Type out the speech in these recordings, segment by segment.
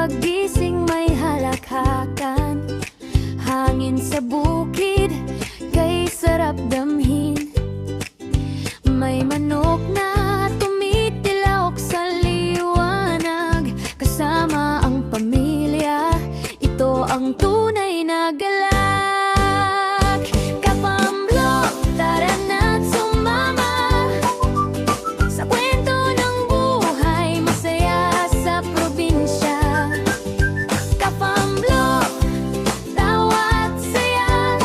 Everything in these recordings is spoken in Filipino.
Pagising may halakhakan, hangin sa bukid, kay sarap damhin. May manok na tumitilawak sa liwanag, kasama ang pamilya, ito ang tunay na galak. Kapamilya, tara na't sumama sa kwento ng buhay, masaya sa probinsya. Kapamilya, tawa at saya,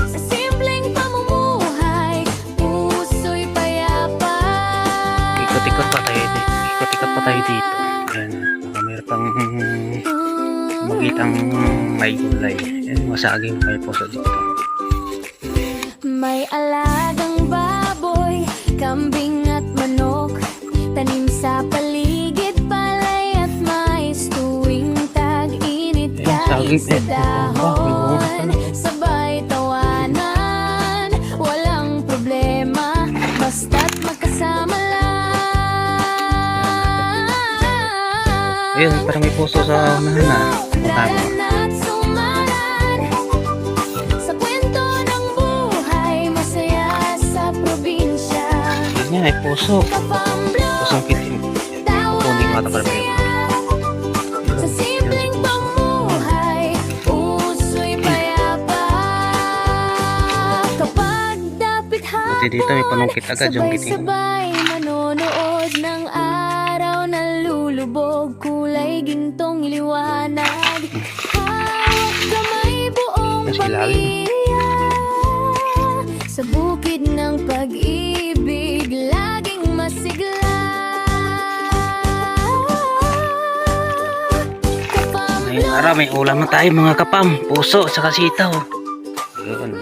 sa simpleng pamumuhay, puso'y payapa. Ikot-ikot pa tayo dito. Ikot-ikot pa tayo dito. Ayan. Meron pang magitang may gulay. Ayan, masaging may puso dito. May alagang baboy, kambing at manok, tanim sa paligid, palay at mais, tuwing tag-init kahit sa dahon, sabay tawanan, walang problema, basta't magkasama lang. Ayun, parang may puso sa unahan na. Tara na't sumalan sa kwento ng buhay, masaya sa probinsya. Ayun nga, may puso. Kapamilya, Pusong kitim. tawa Kuning mata at para saya, sa simpleng pamuhay, puso'y payapa. Kapag dapit Buti dito may panungkit agad yung kiting. sabay-sabay manonood ng araw na lulubog, kulay gintong liwanag, hawak kamay buong Mas ilalim. pamilya, sa bukid ng pag-ibig, laging masigla. Ngayong araw may ulam na tayo mga kapam. Puso at saka sitaw. Ayun.